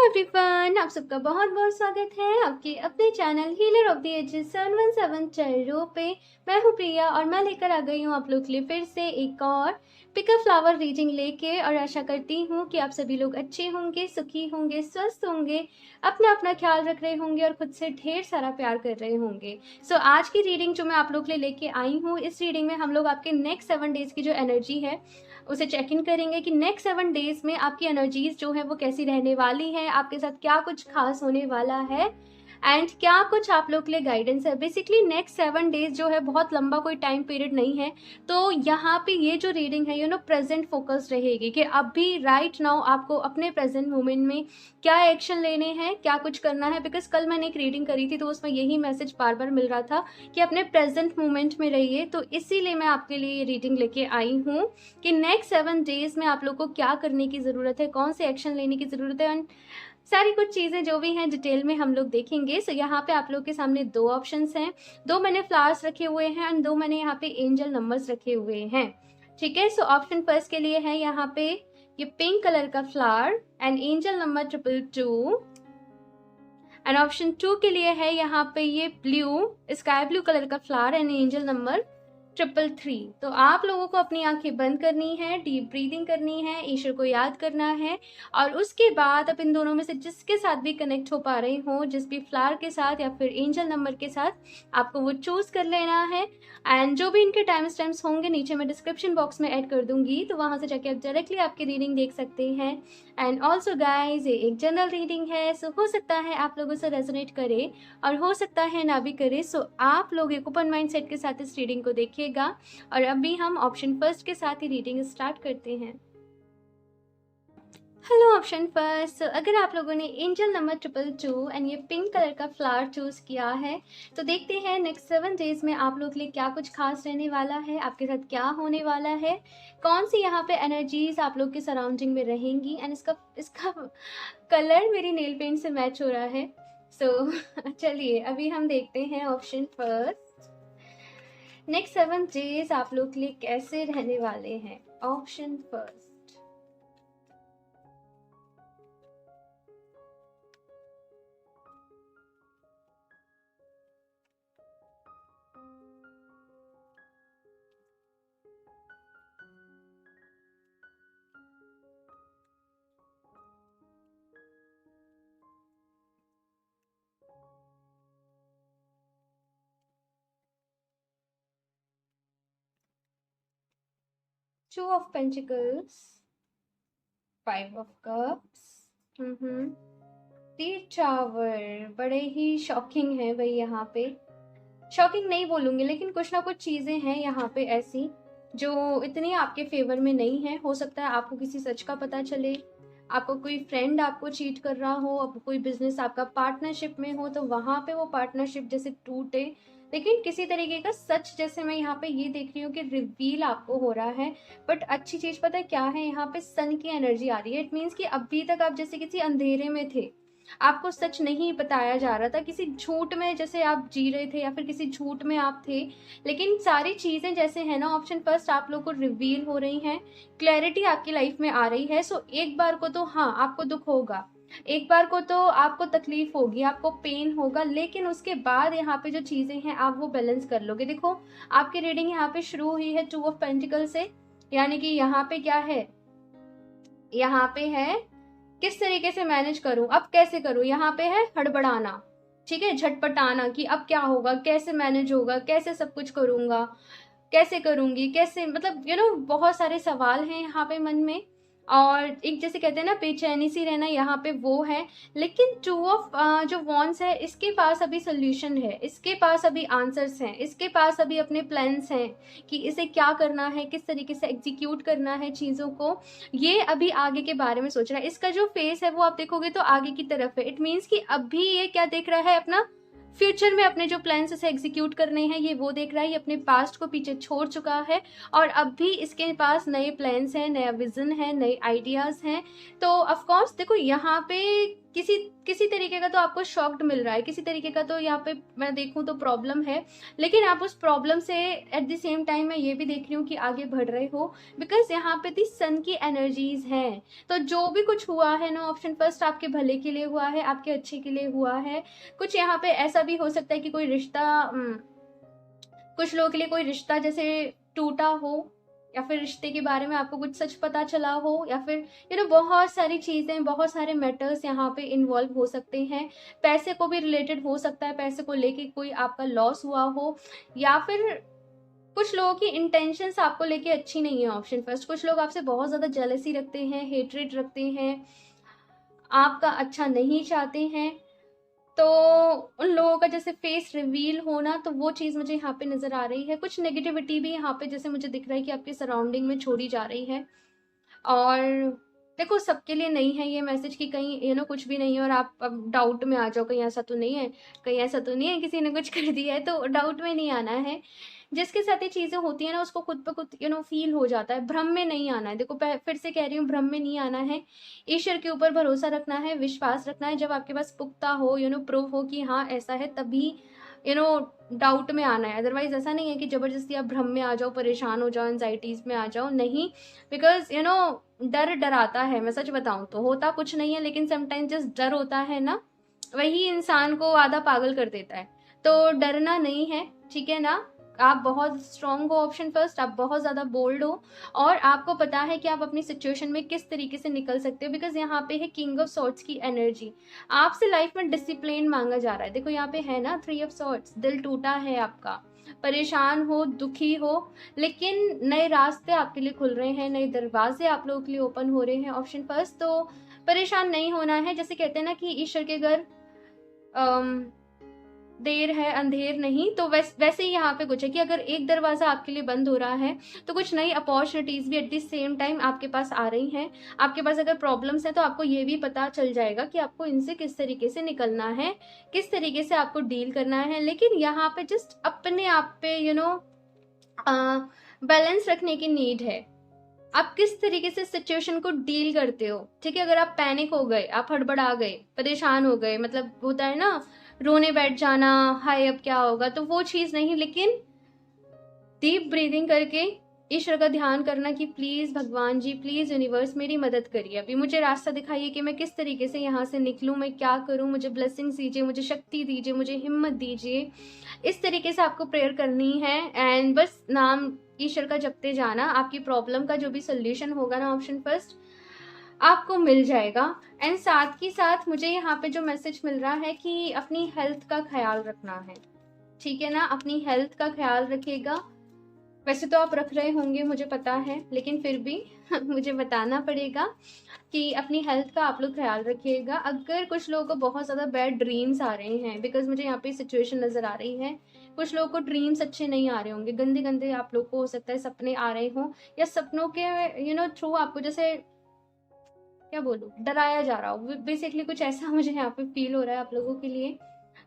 Everyone, आप सबका बहुत बहुत स्वागत है आपके अपने channel healer of the ages 717 चैरो पे। मैं हूँ प्रिया और मैं लेकर आ गई हूँ आप लोग के लिए फिर से एक और पिकअप फ्लावर रीडिंग लेके। और आशा करती हूँ कि आप सभी लोग अच्छे होंगे, सुखी होंगे, स्वस्थ होंगे, अपना अपना ख्याल रख रहे होंगे और खुद से ढेर सारा प्यार कर रहे होंगे। आज की रीडिंग जो मैं आप लोग के लिए लेके आई हूँ, इस रीडिंग में हम लोग आपके नेक्स्ट 7 डेज की जो एनर्जी है उसे चेक इन करेंगे कि नेक्स्ट 7 डेज में आपकी एनर्जीज जो है वो कैसी रहने वाली है, आपके साथ क्या कुछ खास होने वाला है एंड क्या कुछ आप लोग के लिए गाइडेंस है। बेसिकली नेक्स्ट 7 डेज जो है बहुत लंबा कोई टाइम पीरियड नहीं है, तो यहाँ पे ये जो रीडिंग है प्रेजेंट फोकस रहेगी कि अभी राइट नाउ आपको अपने प्रेजेंट मोमेंट में क्या एक्शन लेने हैं, क्या कुछ करना है। बिकॉज कल मैंने एक रीडिंग करी थी तो उसमें यही मैसेज बार बार मिल रहा था कि अपने प्रेजेंट मोमेंट में रहिए, तो इसीलिए मैं आपके लिए ये रीडिंग लेके आई हूँ कि नेक्स्ट 7 डेज में आप लोग को क्या करने की ज़रूरत है, कौन से एक्शन लेने की ज़रूरत है, सारी कुछ चीज़ें जो भी हैं डिटेल में हम लोग देखेंगे। यहाँ पे आप लोग के सामने 2 ऑप्शंस हैं, 2 मैंने फ्लावर्स रखे हुए हैं एंड 2 मैंने यहाँ पे एंजल नंबर्स रखे हुए हैं। ठीक है, ऑप्शन फर्स्ट के लिए है यहाँ पे ये पिंक कलर का flower and angel number 222 and option 2 के लिए है यहाँ पे ये ब्लू स्काई ब्लू कलर का फ्लावर एंड एंजल नंबर 333। तो आप लोगों को अपनी आंखें बंद करनी है, डीप ब्रीदिंग करनी है, ईश्वर को याद करना है और उसके बाद आप इन दोनों में से जिसके साथ भी कनेक्ट हो पा रहे हो, जिस भी फ्लावर के साथ या फिर एंजल नंबर के साथ, आपको वो चूज कर लेना है। एंड जो भी इनके टाइम स्टैम्प्स होंगे नीचे मैं डिस्क्रिप्शन बॉक्स में ऐड कर दूंगी, तो वहां से जाके आप डायरेक्टली आपकी रीडिंग देख सकते हैं। एंड ऑल्सो गाइज, ये एक जनरल रीडिंग है, सो हो सकता है आप लोगों से रेजोनेट करे और हो सकता है ना भी करे। आप लोग एक ओपन माइंड सेट के साथ इस रीडिंग को देखिएगा। और अभी हम ऑप्शन फर्स्ट के साथ ही रीडिंग स्टार्ट करते हैं। हेलो ऑप्शन फर्स्ट, अगर आप लोगों ने एंजल नंबर 222 एंड ये पिंक कलर का फ्लावर चूज किया है, तो देखते हैं नेक्स्ट 7 डेज में आप लोग के लिए क्या कुछ खास रहने वाला है, आपके साथ क्या होने वाला है, कौन सी यहाँ पे एनर्जीज आप लोग के सराउंडिंग में रहेंगी एंड इसका कलर मेरी नेल पेंट से मैच हो रहा है। चलिए अभी हम देखते हैं ऑप्शन फर्स्ट, नेक्स्ट 7 डेज आप लोग के लिए कैसे रहने वाले हैं। Option first, to of pentacles, 5 of cups, tower, बड़े ही शॉकिंग है भाई। यहाँ पे शॉकिंग नहीं बोलूंगी, लेकिन कुछ ना कुछ चीजें हैं यहाँ पे ऐसी जो इतनी आपके फेवर में नहीं है। हो सकता है आपको किसी सच का पता चले, आपको कोई फ्रेंड आपको चीट कर रहा हो, आपको कोई बिजनेस आपका पार्टनरशिप में हो तो वहां पे वो पार्टनरशिप जैसे टूटे, लेकिन किसी तरीके का सच जैसे मैं यहाँ पे ये देख रही हूँ कि रिवील आपको हो रहा है। बट अच्छी चीज पता है क्या है, यहाँ पे सन की एनर्जी आ रही है। इट मीन्स कि अभी तक आप जैसे किसी अंधेरे में थे, आपको सच नहीं बताया जा रहा था, किसी झूठ में जैसे आप जी रहे थे या फिर किसी झूठ में आप थे, लेकिन सारी चीजें जैसे है ना ऑप्शन फर्स्ट आप लोग को रिवील हो रही हैं, क्लैरिटी आपकी लाइफ में आ रही है। एक बार को तो हाँ आपको दुख होगा, एक बार को तो आपको तकलीफ होगी, आपको पेन होगा, लेकिन उसके बाद यहाँ पे जो चीजें हैं आप वो बैलेंस कर लोगे। देखो आपकी रीडिंग यहाँ पे शुरू हुई है 2 ऑफ पेंटिकल से, यानी कि यहाँ पे क्या है, यहाँ पे है किस तरीके से मैनेज करूं, अब कैसे करूं। यहाँ पे है हड़बड़ाना, ठीक है, झटपटाना कि अब क्या होगा, कैसे मैनेज होगा, कैसे सब कुछ करूंगा, कैसे करूंगी, कैसे, मतलब बहुत सारे सवाल हैं यहाँ पे मन में। और एक जैसे कहते हैं ना बेचैनी सी रहना, यहाँ पे वो है। लेकिन 2 ऑफ जो वॉन्ड्स है इसके पास अभी सोल्यूशन है, इसके पास अभी आंसर्स हैं, इसके पास अभी अपने प्लान्स हैं कि इसे क्या करना है, किस तरीके से एग्जीक्यूट करना है चीज़ों को। ये अभी आगे के बारे में सोच रहा है। इसका जो फेस है वो आप देखोगे तो आगे की तरफ है। इट मीन्स कि अभी ये क्या देख रहा है, अपना फ्यूचर में अपने जो प्लान्स इसे एग्जीक्यूट करने हैं ये वो देख रहा है। ये अपने पास्ट को पीछे छोड़ चुका है और अब भी इसके पास नए प्लान्स हैं, नया विजन है, नए आइडियाज हैं। तो ऑफ कोर्स देखो यहाँ पे किसी किसी तरीके का तो आपको शॉक्ड मिल रहा है, किसी तरीके का तो यहाँ पे मैं देखूं तो प्रॉब्लम है, लेकिन आप उस प्रॉब्लम से एट द सेम टाइम मैं ये भी देख रही हूँ कि आगे बढ़ रहे हो, बिकॉज यहाँ पे दी सन की एनर्जीज हैं। तो जो भी कुछ हुआ है ना, ऑप्शन फर्स्ट आपके भले के लिए हुआ है, आपके अच्छे के लिए हुआ है। कुछ यहाँ पे ऐसा भी हो सकता है कि कोई रिश्ता, कुछ लोगों के लिए कोई रिश्ता जैसे टूटा हो, या फिर रिश्ते के बारे में आपको कुछ सच पता चला हो, या फिर बहुत सारी चीजें, बहुत सारे मैटर्स यहाँ पे इन्वॉल्व हो सकते हैं। पैसे को भी रिलेटेड हो सकता है, पैसे को लेके कोई आपका लॉस हुआ हो, या फिर कुछ लोगों की इंटेंशंस आपको लेके अच्छी नहीं है ऑप्शन फर्स्ट। कुछ लोग आपसे बहुत ज्यादा जेलसी रखते हैं, हेट्रेड रखते हैं, आपका अच्छा नहीं चाहते हैं। तो उन लोगों का जैसे फेस रिवील होना, तो वो चीज़ मुझे यहाँ पे नज़र आ रही है। कुछ नेगेटिविटी भी यहाँ पे जैसे मुझे दिख रहा है कि आपके सराउंडिंग में छोड़ी जा रही है। और देखो, सबके लिए नहीं है ये मैसेज कि कहीं कुछ भी नहीं है और आप अब डाउट में आ जाओ, कहीं ऐसा तो नहीं है, कहीं ऐसा तो नहीं है किसी ने कुछ कर दिया है, तो डाउट में नहीं आना है। जिसके साथ ये चीज़ें होती है ना, उसको खुद पे खुद फील हो जाता है। भ्रम में नहीं आना है। देखो, फिर से कह रही हूँ, भ्रम में नहीं आना है। ईश्वर के ऊपर भरोसा रखना है, विश्वास रखना है। जब आपके पास पुख्ता हो, प्रूफ हो कि हाँ ऐसा है, तभी डाउट में आना है। अदरवाइज ऐसा नहीं है कि जबरदस्ती आप भ्रम में आ जाओ, परेशान हो जाओ, एंजाइटीज में आ जाओ, नहीं। बिकॉज डर डराता है। मैं सच बताऊं तो होता कुछ नहीं है, लेकिन समटाइम्स जिस डर होता है ना, वही इंसान को आधा पागल कर देता है। तो डरना नहीं है, ठीक है ना। आप बहुत स्ट्रांग हो ऑप्शन फर्स्ट, आप बहुत ज़्यादा बोल्ड हो, और आपको पता है कि आप अपनी सिचुएशन में किस तरीके से निकल सकते हो। बिकॉज यहाँ पे है किंग ऑफ सॉर्ड्स की एनर्जी। आपसे लाइफ में डिसिप्लिन मांगा जा रहा है। देखो यहाँ पे है ना 3 ऑफ सॉर्ड्स। दिल टूटा है आपका, परेशान हो, दुखी हो, लेकिन नए रास्ते आपके लिए खुल रहे हैं, नए दरवाजे आप लोगों के लिए ओपन हो रहे हैं ऑप्शन फर्स्ट। तो परेशान नहीं होना है। जैसे कहते हैं ना कि ईश्वर के घर देर है अंधेर नहीं, तो वैसे ही यहाँ पे कुछ है कि अगर एक दरवाजा आपके लिए बंद हो रहा है, तो कुछ नई अपॉर्चुनिटीज भी एट द सेम टाइम आपके पास आ रही हैं। आपके पास अगर प्रॉब्लम्स हैं, तो आपको ये भी पता चल जाएगा कि आपको इनसे किस तरीके से निकलना है, किस तरीके से आपको डील करना है। लेकिन यहाँ पे जस्ट अपने आप पे बैलेंस रखने की नीड है। आप किस तरीके से सिचुएशन को डील करते हो, ठीक है। अगर आप पैनिक हो गए, आप हड़बड़ा गए, परेशान हो गए, मतलब होता है ना रोने बैठ जाना, हाय अब क्या होगा, तो वो चीज नहीं। लेकिन डीप ब्रीदिंग करके ईश्वर का ध्यान करना कि प्लीज भगवान जी, प्लीज यूनिवर्स मेरी मदद करिए, अभी मुझे रास्ता दिखाइए कि मैं किस तरीके से यहाँ से निकलूं, मैं क्या करूं, मुझे ब्लेसिंग्स दीजिए, मुझे शक्ति दीजिए, मुझे हिम्मत दीजिए। इस तरीके से आपको प्रेयर करनी है। एंड बस नाम ईश्वर का जपते जाना। आपकी प्रॉब्लम का जो भी सोल्यूशन होगा ना ऑप्शन फर्स्ट, आपको मिल जाएगा। एंड साथ ही साथ मुझे यहाँ पे जो मैसेज मिल रहा है कि अपनी हेल्थ का ख्याल रखना है, ठीक है ना। अपनी हेल्थ का ख्याल रखिएगा। वैसे तो आप रख रहे होंगे, मुझे पता है, लेकिन फिर भी मुझे बताना पड़ेगा कि अपनी हेल्थ का आप लोग ख्याल रखिएगा। अगर कुछ लोगों को बहुत ज़्यादा बैड ड्रीम्स आ रहे हैं, बिकॉज मुझे यहाँ पे सिचुएशन नज़र आ रही है, कुछ लोगों को ड्रीम्स अच्छे नहीं आ रहे होंगे, गंदे गंदे आप लोग को हो सकता है सपने आ रहे हों, या सपनों के थ्रू आपको जैसे क्या बोलूँ, डराया जा रहा हो। बेसिकली कुछ ऐसा मुझे यहाँ पे फील हो रहा है आप लोगों के लिए।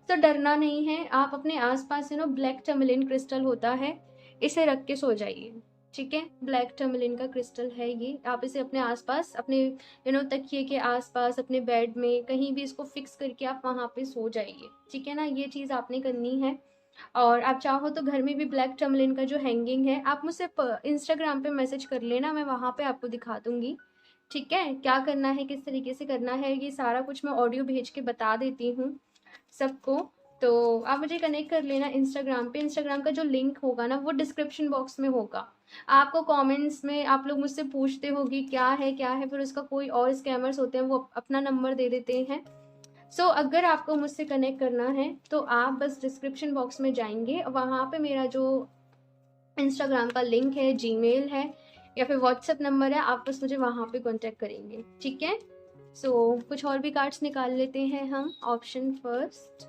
तो डरना नहीं है। आप अपने आसपास ब्लैक टर्मलिन क्रिस्टल होता है, इसे रख के सो जाइए, ठीक है। ब्लैक टर्मलिन का क्रिस्टल है ये। आप इसे अपने आसपास, अपने तकिए के आसपास, अपने बेड में कहीं भी इसको फिक्स करके आप वहाँ पे सो जाइए, ठीक है ना। ये चीज़ आपने करनी है। और आप चाहो तो घर में भी ब्लैक टर्मलिन का जो हैंगिंग है, आप मुझसे इंस्टाग्राम पे मैसेज कर लेना, मैं वहाँ पे आपको दिखा दूंगी, ठीक है। क्या करना है, किस तरीके से करना है, ये सारा कुछ मैं ऑडियो भेज के बता देती हूँ सबको। तो आप मुझे कनेक्ट कर लेना इंस्टाग्राम पे। इंस्टाग्राम का जो लिंक होगा ना, वो डिस्क्रिप्शन बॉक्स में होगा। आपको कमेंट्स में आप लोग मुझसे पूछते होगी क्या है क्या है, फिर उसका कोई और स्कैमर्स होते हैं, वो अपना नंबर दे देते हैं। सो अगर आपको मुझसे कनेक्ट करना है, तो आप बस डिस्क्रिप्शन बॉक्स में जाएंगे, वहाँ पे मेरा जो इंस्टाग्राम का लिंक है, जीमेल है, या फिर व्हाट्सएप नंबर है, आप बस मुझे वहाँ पे कांटेक्ट करेंगे, ठीक है। सो कुछ और भी कार्ड्स निकाल लेते हैं हम। ऑप्शन फर्स्ट,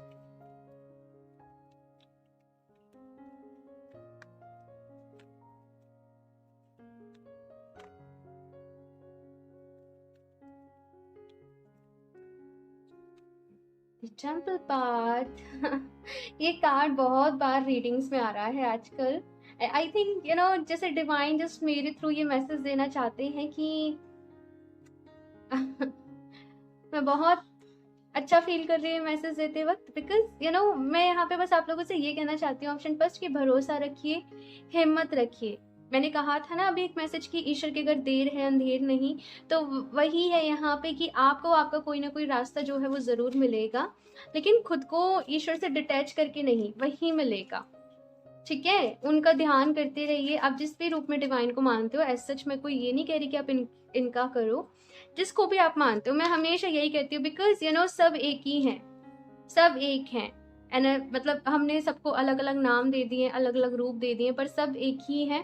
टेम्पल पाथ ये कार्ड बहुत बार रीडिंग्स में आ रहा है आजकल। आई थिंक जैसे डिवाइन जस्ट मेरे थ्रू ये मैसेज देना चाहते हैं कि मैं बहुत अच्छा फील कर रही है मैसेज देते वक्त, बिकॉज मैं यहाँ पे बस आप लोगों से ये कहना चाहती हूँ ऑप्शन फर्स्ट, कि भरोसा रखिए, हिम्मत रखिए। मैंने कहा था ना अभी एक मैसेज की, ईश्वर की अगर देर है अंधेर नहीं, तो वही है यहाँ पे कि आपको आपका कोई ना कोई रास्ता जो है वो ज़रूर मिलेगा, लेकिन खुद को ईश्वर से डिटैच करके नहीं, वही मिलेगा। ठीक है, उनका ध्यान करते रहिए। आप जिस भी रूप में डिवाइन को मानते हो, एज सच मैं कोई ये नहीं कह रही कि आप इनका करो, जिसको भी आप मानते हो। मैं हमेशा यही कहती हूँ, बिकॉज सब एक ही हैं, सब एक हैं। एंड मतलब हमने सबको अलग अलग नाम दे दिए, अलग अलग रूप दे दिए, पर सब एक ही है।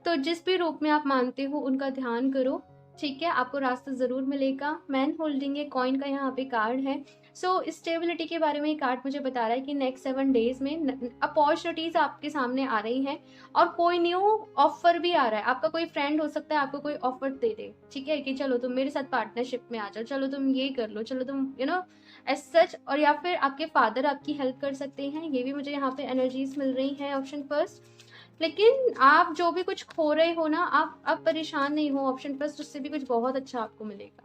तो जिस भी रूप में आप मानते हो उनका ध्यान करो, ठीक है, आपको रास्ता ज़रूर मिलेगा। मैन होल्डिंग ए कॉइन का यहाँ पे कार्ड है। सो स्टेबिलिटी के बारे में ये कार्ड मुझे बता रहा है कि नेक्स्ट 7 डेज में अपॉर्चुनिटीज आपके सामने आ रही हैं, और कोई न्यू ऑफर भी आ रहा है। आपका कोई फ्रेंड हो सकता है आपको कोई ऑफर दे दे, ठीक है, कि चलो तुम मेरे साथ पार्टनरशिप में आ जाओ, चलो तुम ये कर लो, चलो तुम एज सच। और या फिर आपके फादर आपकी हेल्प कर सकते हैं, ये भी मुझे यहाँ पे एनर्जीज मिल रही हैं ऑप्शन फर्स्ट। लेकिन आप जो भी कुछ खो रहे हो ना, आप परेशान नहीं हो ऑप्शन फर्स्ट, उससे भी कुछ बहुत अच्छा आपको मिलेगा।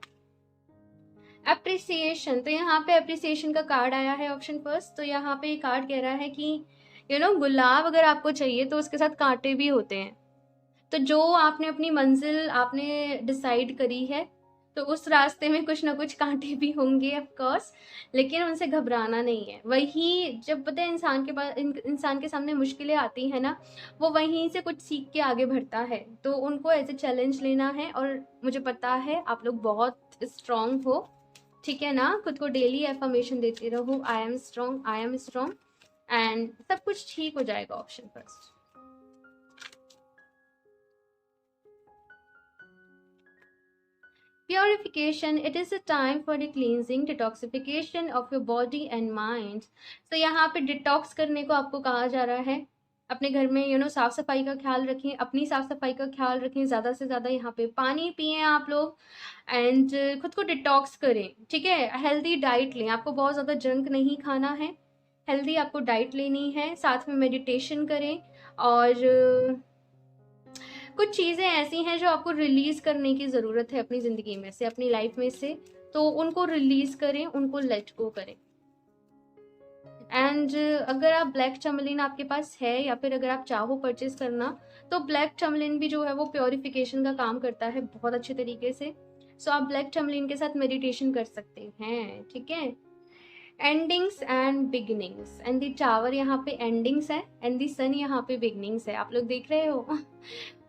अप्रिसिएशन, तो यहाँ पे अप्रिसिएशन का कार्ड आया है ऑप्शन फर्स्ट। तो यहाँ पे कार्ड कह रहा है कि गुलाब अगर आपको चाहिए तो उसके साथ कांटे भी होते हैं। तो जो आपने अपनी मंजिल आपने डिसाइड करी है, तो उस रास्ते में कुछ ना कुछ कांटे भी होंगे ऑफ कोर्स, लेकिन उनसे घबराना नहीं है। वही जब पता है इंसान के पास इंसान के सामने मुश्किलें आती है ना, वो वहीं से कुछ सीख के आगे बढ़ता है। तो उनको एज ए चैलेंज लेना है, और मुझे पता है आप लोग बहुत स्ट्रांग हो, ठीक है ना। खुद को डेली एफर्मेशन देते रहो, I am strong, I am strong, and सब कुछ ठीक हो जाएगा option first. Purification, it is a time for the cleansing, detoxification of your body and mind. So यहाँ पे डिटॉक्स करने को आपको कहा जा रहा है। अपने घर में साफ सफाई का ख्याल रखें, अपनी साफ सफाई का ख्याल रखें, ज़्यादा से ज़्यादा यहाँ पे पानी पिए आप लोग, एंड खुद को डिटॉक्स करें, ठीक है। हेल्दी डाइट लें, आपको बहुत ज़्यादा जंक नहीं खाना है, हेल्दी आपको डाइट लेनी है, साथ में मेडिटेशन करें। और कुछ चीज़ें ऐसी हैं जो आपको रिलीज़ करने की ज़रूरत है अपनी ज़िंदगी में से, अपनी लाइफ में से, तो उनको रिलीज़ करें, उनको लेट गो करें। एंड अगर आप ब्लैक टर्मलिन आपके पास है, या फिर अगर आप चाहो परचेज करना, तो ब्लैक टर्मलिन भी जो है वो प्योरिफिकेशन का काम करता है बहुत अच्छे तरीके से। सो आप ब्लैक टर्मलिन के साथ मेडिटेशन कर सकते हैं, ठीक है। Endings and beginnings, and the tower यहाँ पे एंडिंग्स है, एंड दी सन यहाँ पे बिगिनिंग्स है, आप लोग देख रहे हो।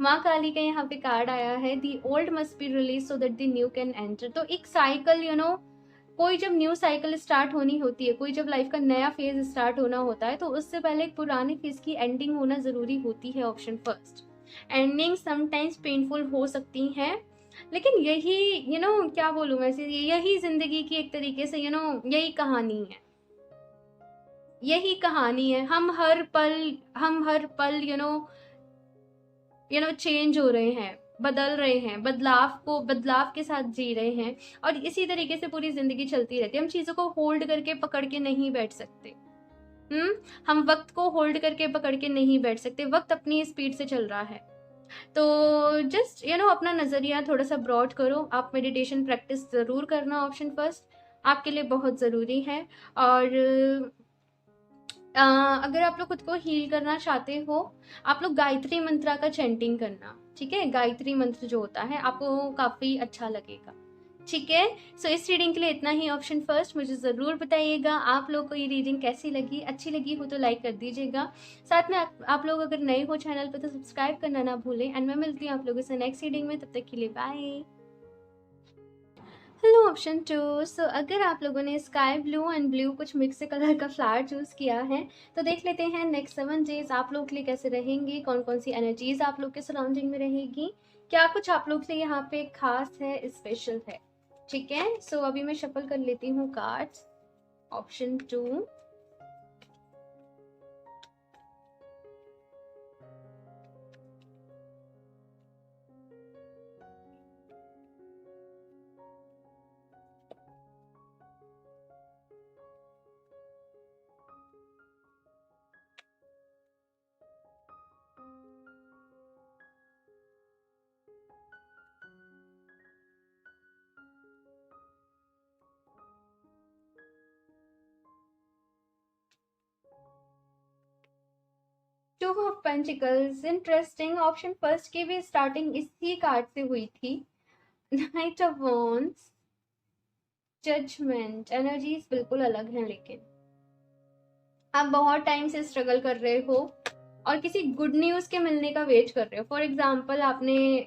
माँ काली का यहाँ पे कार्ड आया है, the old must be release so that the new can enter. तो एक साइकिल कोई जब न्यू साइकिल स्टार्ट होनी होती है, कोई जब लाइफ का नया फेज स्टार्ट होना होता है, तो उससे पहले एक पुराने फेज की एंडिंग होना जरूरी होती है option first. Ending sometimes painful हो सकती हैं, लेकिन यही क्या बोलूँ वैसे, यही जिंदगी की एक तरीके से यही कहानी है, यही कहानी है। हम हर पल चेंज हो रहे हैं, बदल रहे हैं, बदलाव के साथ जी रहे हैं, और इसी तरीके से पूरी जिंदगी चलती रहती है। हम चीजों को होल्ड करके पकड़ के नहीं बैठ सकते। हम वक्त को होल्ड करके पकड़ के नहीं बैठ सकते, वक्त अपनी स्पीड से चल रहा है। तो जस्ट अपना नज़रिया थोड़ा सा ब्रॉड करो। आप मेडिटेशन प्रैक्टिस ज़रूर करना ऑप्शन फर्स्ट, आपके लिए बहुत ज़रूरी है। और अगर आप लोग खुद को हील करना चाहते हो, आप लोग गायत्री मंत्रा का चैंटिंग करना, ठीक है। गायत्री मंत्र जो होता है आपको काफ़ी अच्छा लगेगा, ठीक है। सो इस रीडिंग के लिए इतना ही ऑप्शन फर्स्ट। मुझे ज़रूर बताइएगा आप लोग को ये रीडिंग कैसी लगी, अच्छी लगी हो तो लाइक कर दीजिएगा। साथ में आप लोग अगर नए हो चैनल पर तो सब्सक्राइब करना ना भूलें, एंड मैं मिलती हूँ आप लोगों से नेक्स्ट रीडिंग में, तब तक के लिए bye. Hello option two. So अगर आप लोगों ने स्काई ब्लू एंड ब्लू कुछ मिक्स कलर का फ्लावर चूज़ किया है, तो देख लेते हैं नेक्स्ट 7 डेज आप लोग के लिए कैसे रहेंगे, कौन कौन सी एनर्जीज आप लोग के सराउंडिंग में रहेगी, क्या कुछ आप लोग के लिए यहाँ पे खास है, स्पेशल है, ठीक है। सो अभी मैं शफल कर लेती हूँ cards. Option two, of pentacles, interesting. Option first की भी स्टार्टिंग इसी कार्ड से हुई थी। Knight of wands, judgement. Energies बिल्कुल अलग हैं, लेकिन आप बहुत टाइम से स्ट्रगल कर रहे हो और किसी गुड न्यूज के मिलने का वेट कर रहे हो। फॉर एग्जाम्पल, आपने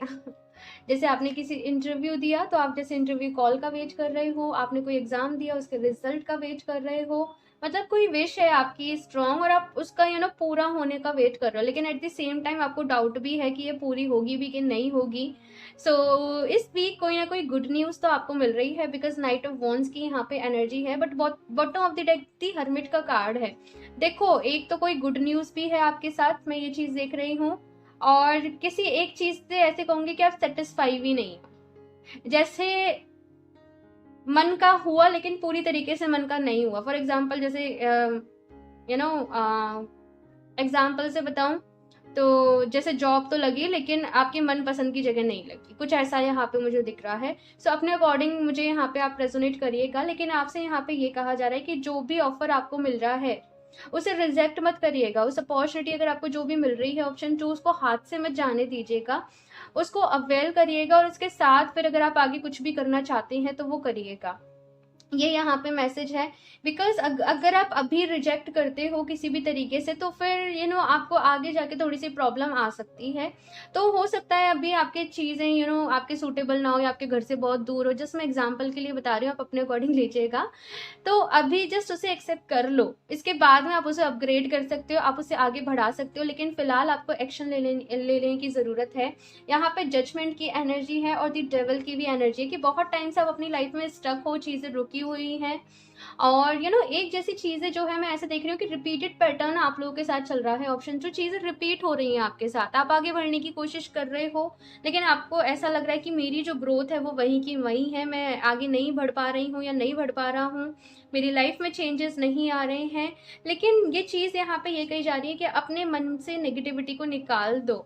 जैसे आपने किसी इंटरव्यू दिया, तो आप जैसे इंटरव्यू कॉल का वेट कर रहे हो, आपने कोई एग्जाम दिया उसके रिजल्ट का वेट कर रहे हो। मतलब कोई विश है आपकी स्ट्रांग और आप उसका पूरा होने का वेट कर रहे हो, लेकिन एट द सेम टाइम आपको डाउट भी है कि ये पूरी होगी भी कि नहीं होगी। सो इस वीक कोई ना कोई गुड न्यूज तो आपको मिल रही है, बिकॉज नाइट ऑफ वॉन्ड्स की यहाँ पे एनर्जी है, but bottom of the deck the hermit का कार्ड है। देखो, एक तो कोई गुड न्यूज भी है आपके साथ, मैं ये चीज देख रही हूँ, और किसी एक चीज से ऐसे कहूंगी कि आप सेटिस्फाई भी नहीं, जैसे मन का हुआ लेकिन पूरी तरीके से मन का नहीं हुआ। फॉर एग्जाम्पल, जैसे एग्जाम्पल से बताऊं तो जैसे जॉब तो लगी लेकिन आपकी मनपसंद की जगह नहीं लगी, कुछ ऐसा यहाँ पे मुझे दिख रहा है। सो अपने अकॉर्डिंग मुझे यहाँ पे आप रेजोनेट करिएगा, लेकिन आपसे यहाँ पे ये कहा जा रहा है कि जो भी ऑफर आपको मिल रहा है उसे रिजेक्ट मत करिएगा। उस अपॉर्चुनिटी अगर आपको जो भी मिल रही है ऑप्शन 2, उसको हाथ से मत जाने दीजिएगा, उसको अवेल करिएगा, और उसके साथ फिर अगर आप आगे कुछ भी करना चाहते हैं तो वो करिएगा। ये यहाँ पे मैसेज है, बिकॉज अगर आप अभी रिजेक्ट करते हो किसी भी तरीके से, तो फिर आपको आगे जाके थोड़ी सी प्रॉब्लम आ सकती है। तो हो सकता है अभी आपके चीज़ें आपके सूटेबल ना हो या आपके घर से बहुत दूर हो। जस्ट मैं एग्जांपल के लिए बता रही हूँ, आप अपने अकॉर्डिंग लीजिएगा। तो अभी जस्ट उसे एक्सेप्ट कर लो, इसके बाद में आप उसे अपग्रेड कर सकते हो, आप उसे आगे बढ़ा सकते हो, लेकिन फिलहाल आपको एक्शन लेने की ज़रूरत है। यहाँ पे जजमेंट की एनर्जी है और दी डेविल की भी एनर्जी है कि बहुत टाइम से आप अपनी लाइफ में स्टक हो, चीज़ें रुकी हुई हैं, और एक जैसी चीज़ें जो है मैं ऐसे देख रही हूँ कि रिपीटेड पैटर्न आप लोगों के साथ चल रहा है। ऑप्शन जो चीज़ें रिपीट हो रही हैं आपके साथ, आप आगे बढ़ने की कोशिश कर रहे हो, लेकिन आपको ऐसा लग रहा है कि मेरी जो ग्रोथ है वो वहीं की वहीं है, मैं आगे नहीं बढ़ पा रही हूँ या नहीं बढ़ पा रहा हूँ, मेरी लाइफ में चेंजेस नहीं आ रहे हैं। लेकिन ये चीज़ यहाँ पे ये कही जा रही है कि अपने मन से नेगेटिविटी को निकाल दो।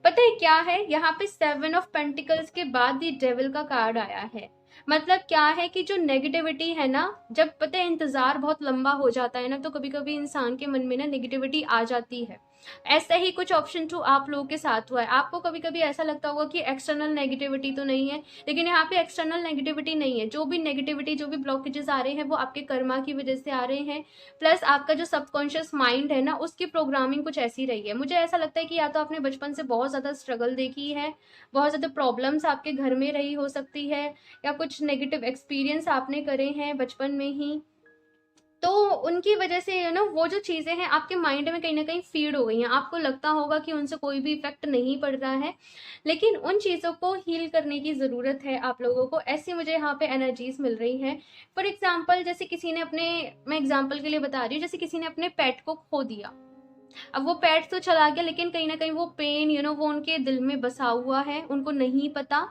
पता है क्या है, यहाँ पे 7 ऑफ पेंटिकल्स के बाद ये डेविल का कार्ड आया है। मतलब क्या है कि जो नेगेटिविटी है ना, जब पता है इंतजार बहुत लंबा हो जाता है ना, तो कभी कभी इंसान के मन में ना नेगेटिविटी आ जाती है। ऐसा ही कुछ ऑप्शन 2 आप लोगों के साथ हुआ है। आपको कभी कभी ऐसा लगता होगा कि एक्सटर्नल नेगेटिविटी तो नहीं है, लेकिन यहाँ पे एक्सटर्नल नेगेटिविटी नहीं है। जो भी नेगेटिविटी, जो भी ब्लॉकेजेस आ रहे हैं वो आपके कर्मा की वजह से आ रहे हैं, प्लस आपका जो सबकॉन्शियस माइंड है ना, उसकी प्रोग्रामिंग कुछ ऐसी रही है। मुझे ऐसा लगता है कि या तो आपने बचपन से बहुत ज़्यादा स्ट्रगल देखी है, बहुत ज़्यादा प्रॉब्लम्स आपके घर में रही हो सकती है, या कुछ नेगेटिव एक्सपीरियंस आपने करे हैं बचपन में ही, तो उनकी वजह से वो जो चीज़ें हैं आपके माइंड में कहीं ना कहीं फीड हो गई हैं। आपको लगता होगा कि उनसे कोई भी इफेक्ट नहीं पड़ रहा है, लेकिन उन चीज़ों को हील करने की ज़रूरत है आप लोगों को। ऐसी मुझे यहाँ पे एनर्जीज मिल रही हैं। फॉर एग्जाम्पल, जैसे किसी ने अपने, मैं एग्जाम्पल के लिए बता रही हूँ, जैसे किसी ने अपने पेट को खो दिया। अब वो पेट तो चला गया, लेकिन कहीं ना कहीं वो पेन वो उनके दिल में बसा हुआ है, उनको नहीं पता।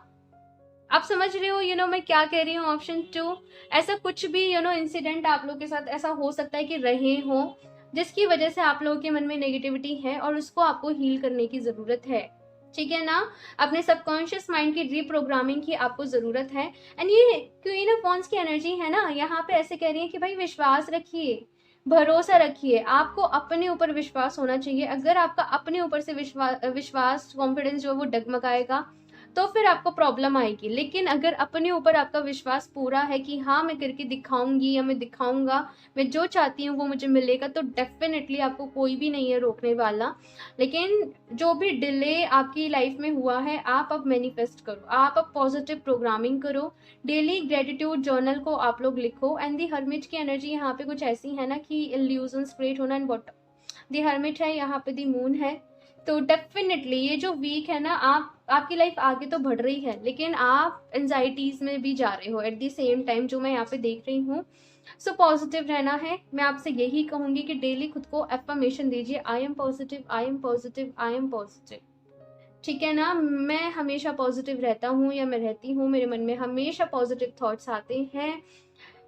आप समझ रहे हो मैं क्या कह रही हूँ। ऑप्शन 2, ऐसा कुछ भी इंसिडेंट आप लोग के साथ ऐसा हो सकता है कि रहे हो, जिसकी वजह से आप लोगों के मन में नेगेटिविटी है और उसको आपको हील करने की जरूरत है। ठीक है ना, अपने सबकॉन्शियस माइंड की रीप्रोग्रामिंग की आपको जरूरत है। एंड ये क्वीन ऑफ वॉन्ड्स की एनर्जी है ना, यहाँ पे ऐसे कह रही है कि भाई विश्वास रखिए, भरोसा रखिए, आपको अपने ऊपर विश्वास होना चाहिए। अगर आपका अपने ऊपर से विश्वास कॉन्फिडेंस जो है वो डगमगाएगा तो फिर आपको प्रॉब्लम आएगी। लेकिन अगर अपने ऊपर आपका विश्वास पूरा है कि हाँ मैं करके दिखाऊंगी या मैं दिखाऊंगा, मैं जो चाहती हूँ वो मुझे मिलेगा, तो डेफिनेटली आपको कोई भी नहीं है रोकने वाला। लेकिन जो भी डिले आपकी लाइफ में हुआ है, आप अब मैनिफेस्ट करो, आप अब पॉजिटिव प्रोग्रामिंग करो, डेली ग्रेटिट्यूड जर्नल को आप लोग लिखो। एंड दी हर्मिट की एनर्जी यहाँ पे कुछ ऐसी है ना कि इल्यूजन्स क्रिएट होना, एंड बॉटम दी हर्मिट है, यहाँ पे दी मून है। तो डेफिनेटली ये जो वीक है ना, आपकी लाइफ आगे तो बढ़ रही है, लेकिन आप एंजाइटीज में भी जा रहे हो एट द सेम टाइम, जो मैं यहाँ पे देख रही हूँ। सो पॉजिटिव रहना है। मैं आपसे यही कहूंगी कि डेली खुद को एफर्मेशन दीजिए, I am positive, I am positive, I am positive. ठीक है ना, मैं हमेशा पॉजिटिव रहता हूँ या मैं रहती हूँ, मेरे मन में हमेशा पॉजिटिव थॉट्स आते हैं,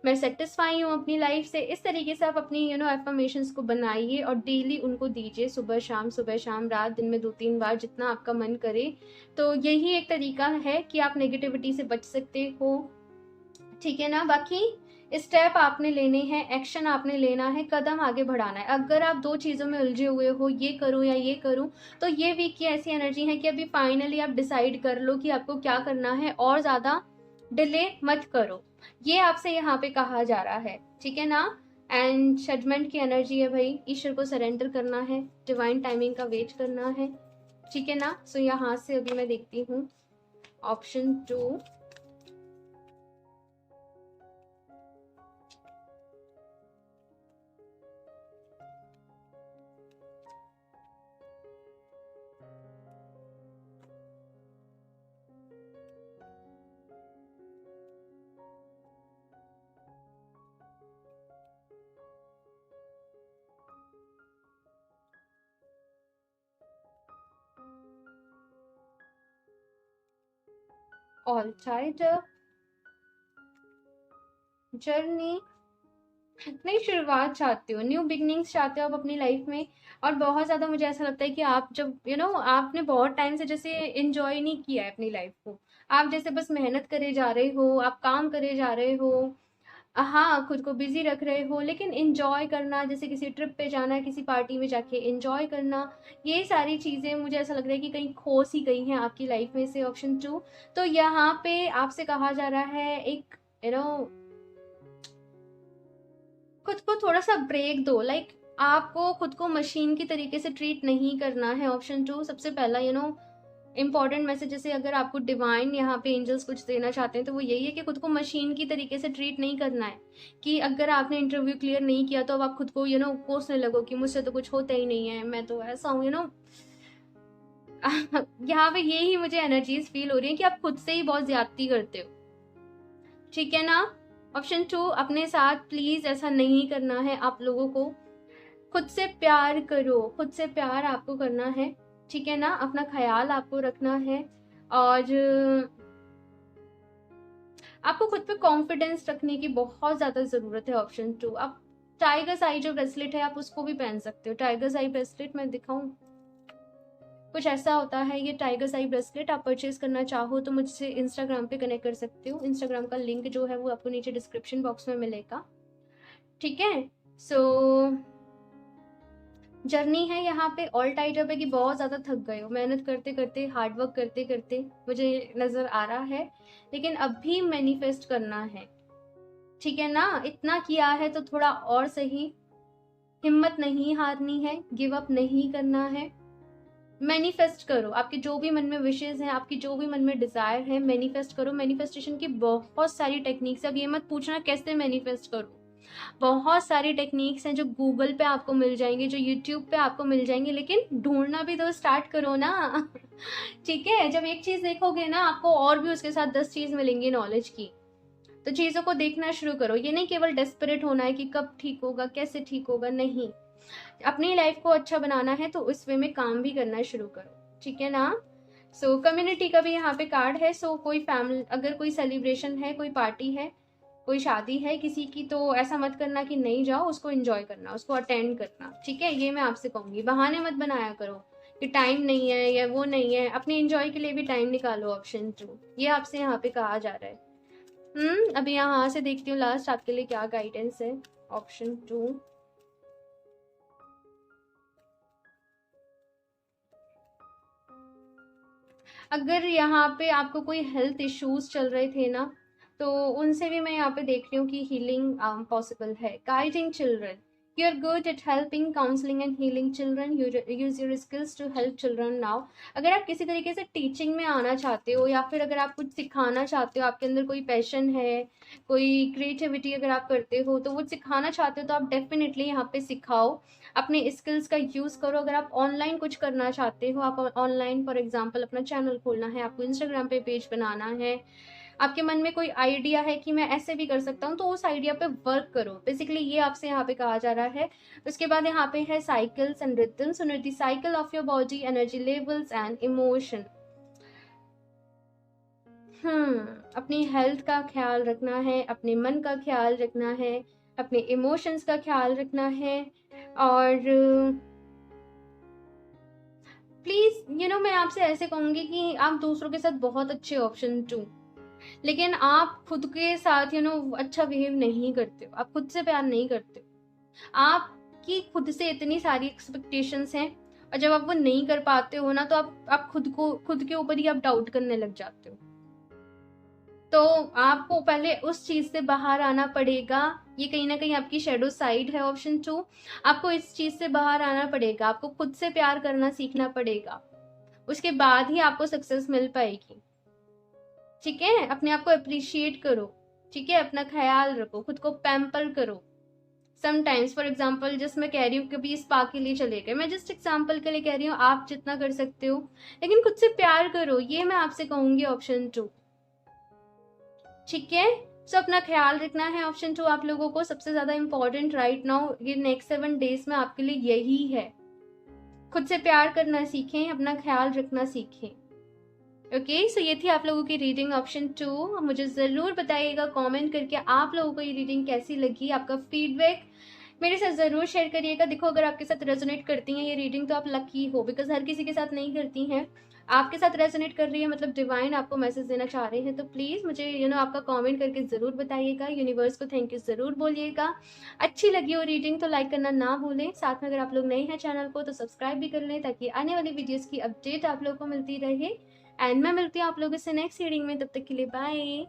मैं सेटिस्फाई हूँ अपनी लाइफ से। इस तरीके से आप अपनी एफर्मेशंस को बनाइए और डेली उनको दीजिए, सुबह शाम रात, दिन में 2-3 बार, जितना आपका मन करे। तो यही एक तरीका है कि आप नेगेटिविटी से बच सकते हो। ठीक है ना, बाकी स्टेप आपने लेने हैं, एक्शन आपने लेना है, कदम आगे बढ़ाना है। अगर आप दो चीज़ों में उलझे हुए हो, ये करूँ या ये करूँ, तो ये वीक की ऐसी एनर्जी है कि अभी फाइनली आप डिसाइड कर लो कि आपको क्या करना है और ज़्यादा डिले मत करो। ये आपसे यहाँ पे कहा जा रहा है, ठीक है ना। एंड जजमेंट की एनर्जी है भाई, ईश्वर को सरेंडर करना है, डिवाइन टाइमिंग का वेट करना है, ठीक है ना। सो यहाँ से अभी मैं देखती हूँ ऑप्शन 2। ऑल राइट, जर्नी, नई शुरुआत चाहते हो, न्यू बिगनिंग्स चाहते हो आप अपनी लाइफ में। और बहुत ज़्यादा मुझे ऐसा लगता है कि आप जब आपने बहुत टाइम से जैसे एंजॉय नहीं किया है अपनी लाइफ को। आप जैसे बस मेहनत करे जा रहे हो, आप काम करे जा रहे हो, हाँ खुद को बिजी रख रहे हो, लेकिन एंजॉय करना, जैसे किसी ट्रिप पे जाना, किसी पार्टी में जाके एंजॉय करना, ये सारी चीज़ें मुझे ऐसा लग रहा है कि कहीं खोस ही गई हैं आपकी लाइफ में से, ऑप्शन 2। तो यहाँ पे आपसे कहा जा रहा है एक खुद को थोड़ा सा ब्रेक दो। लाइक आपको खुद को मशीन की तरीके से ट्रीट नहीं करना है, ऑप्शन 2 सबसे पहला इंपॉर्टेंट मैसेज। जैसे अगर आपको डिवाइन यहाँ पे एंजल्स कुछ देना चाहते हैं तो वो यही है कि खुद को मशीन की तरीके से ट्रीट नहीं करना है। कि अगर आपने इंटरव्यू क्लियर नहीं किया तो अब आप खुद को कोसने लगो कि मुझसे तो कुछ होता ही नहीं है, मैं तो ऐसा हूँ यहाँ पे यही मुझे एनर्जीज फील हो रही है कि आप खुद से ही बहुत ज्यादती करते हो, ठीक है ना। ऑप्शन 2, अपने साथ प्लीज ऐसा नहीं करना है आप लोगों को। खुद से प्यार करो, खुद से प्यार आपको करना है, ठीक है ना। अपना ख्याल आपको रखना है और आपको खुद पे कॉन्फिडेंस रखने की बहुत ज्यादा जरूरत है, ऑप्शन 2। आप टाइगर्स आई जो ब्रेसलेट है आप उसको भी पहन सकते हो। टाइगर्स आई ब्रेसलेट मैं दिखाऊं, कुछ ऐसा होता है ये टाइगर्स आई ब्रेसलेट। आप परचेज करना चाहो तो मुझसे इंस्टाग्राम पे कनेक्ट कर सकते हो। इंस्टाग्राम का लिंक जो है वो आपको नीचे डिस्क्रिप्शन बॉक्स में मिलेगा, ठीक है। सो जर्नी है यहाँ पे, ऑल टाइट अप है कि बहुत ज़्यादा थक गए हो मेहनत करते करते, हार्ड वर्क करते करते, मुझे नज़र आ रहा है। लेकिन अब भी मैनिफेस्ट करना है, ठीक है ना। इतना किया है तो थोड़ा और सही, हिम्मत नहीं हारनी है, गिव अप नहीं करना है। मैनिफेस्ट करो, आपके जो भी मन में विशेष हैं, आपकी जो भी मन में डिजायर है, मैनिफेस्ट करो। मैनिफेस्टेशन की बहुत सारी टेक्निक्स, अब ये मत पूछना कैसे मैनिफेस्ट करो। बहुत सारी टेक्निक्स हैं जो गूगल पे आपको मिल जाएंगे, जो यूट्यूब पे आपको मिल जाएंगे, लेकिन ढूंढना भी तो स्टार्ट करो ना। ठीक है, जब एक चीज देखोगे ना आपको और भी उसके साथ 10 चीज मिलेंगी नॉलेज की। तो चीजों को देखना शुरू करो, ये नहीं केवल डेस्परेट होना है कि कब ठीक होगा, कैसे ठीक होगा, नहीं। अपनी लाइफ को अच्छा बनाना है तो इस वे में काम भी करना शुरू करो, ठीक है ना। सो कम्युनिटी का भी यहाँ पे कार्ड है। सो कोई फैमिली, अगर कोई सेलिब्रेशन है, कोई पार्टी है, कोई शादी है किसी की, तो ऐसा मत करना कि नहीं जाओ, उसको एंजॉय करना, उसको अटेंड करना, ठीक है। ये मैं आपसे कहूंगी, बहाने मत बनाया करो कि टाइम नहीं है या वो नहीं है, अपने एंजॉय के लिए भी टाइम निकालो, ऑप्शन 2 ये आपसे यहाँ पे कहा जा रहा है। अभी यहाँ से देखती हूँ लास्ट आपके लिए क्या गाइडेंस है, ऑप्शन 2। अगर यहाँ पे आपको कोई हेल्थ इश्यूज चल रहे थे ना, तो उनसे भी मैं यहाँ पे देख रही हूँ कि हीलिंग पॉसिबल है। Guiding children, you are good at helping, counselling and healing children, use your skills to help children now. अगर आप किसी तरीके से टीचिंग में आना चाहते हो या फिर अगर आप कुछ सिखाना चाहते हो, आपके अंदर कोई पैशन है, कोई क्रिएटिविटी अगर आप करते हो तो वो सिखाना चाहते हो, तो आप डेफिनेटली यहाँ पे सिखाओ, अपने स्किल्स का यूज़ करो। अगर आप ऑनलाइन कुछ करना चाहते हो, आप ऑनलाइन फॉर एग्जांपल अपना चैनल खोलना है, आपको इंस्टाग्राम पे पेज बनाना है, आपके मन में कोई आइडिया है कि मैं ऐसे भी कर सकता हूँ, तो उस आइडिया पे वर्क करो, बेसिकली ये आपसे यहाँ पे कहा जा रहा है। उसके बाद यहाँ पे है cycles and rhythms, the cycle of your body, energy levels and emotion. अपनी हेल्थ का ख्याल रखना है, अपने मन का ख्याल रखना है, अपने इमोशंस का ख्याल रखना है। और प्लीज मैं आपसे ऐसे कहूंगी कि आप दूसरों के साथ बहुत अच्छे, ऑप्शन 2, लेकिन आप खुद के साथ अच्छा बिहेव नहीं करते हो, आप खुद से प्यार नहीं करते हो, आपकी खुद से इतनी सारी एक्सपेक्टेशंस हैं और जब आप वो नहीं कर पाते हो ना, तो आप खुद के ऊपर ही आप डाउट करने लग जाते हो। तो आपको पहले उस चीज से बाहर आना पड़ेगा। ये कहीं ना कहीं आपकी शेडो साइड है, ऑप्शन 2। आपको इस चीज से बाहर आना पड़ेगा, आपको खुद से प्यार करना सीखना पड़ेगा, उसके बाद ही आपको सक्सेस मिल पाएगी। ठीक है, अपने आप को अप्रिशिएट करो, ठीक है, अपना ख्याल रखो, खुद को पैम्पर करो। समटाइम्स फॉर एग्जाम्पल जस्ट मैं कह रही हूँ कभी स्पा के लिए चले गए, मैं जस्ट एग्जाम्पल के लिए कह रही हूँ, आप जितना कर सकते हो, लेकिन खुद से प्यार करो, ये मैं आपसे कहूंगी ऑप्शन 2। ठीक है, सो अपना ख्याल रखना है ऑप्शन 2 आप लोगों को सबसे ज्यादा इंपॉर्टेंट राइट नाउ, ये नेक्स्ट 7 डेज में आपके लिए यही है। खुद से प्यार करना सीखें, अपना ख्याल रखना सीखें। ओके, सो ये थी आप लोगों की रीडिंग ऑप्शन 2। मुझे जरूर बताइएगा कमेंट करके आप लोगों को ये रीडिंग कैसी लगी, आपका फीडबैक मेरे साथ जरूर शेयर करिएगा। देखो, अगर आपके साथ रेजोनेट करती हैं ये रीडिंग तो आप लकी हो, बिकॉज हर किसी के साथ नहीं करती हैं। आपके साथ रेजोनेट कर रही है मतलब डिवाइन आपको मैसेज देना चाह रहे हैं, तो प्लीज मुझे आपका कमेंट करके जरूर बताइएगा। यूनिवर्स को थैंक यू जरूर बोलिएगा। अच्छी लगी हो रीडिंग तो लाइक करना ना भूलें, साथ में अगर आप लोग नए हैं चैनल को तो सब्सक्राइब भी कर लें, ताकि आने वाली वीडियोस की अपडेट आप लोग को मिलती रहे। एंड मैं मिलती हूँ आप लोगों से नेक्स्ट रीडिंग में, तब तक के लिए बाय।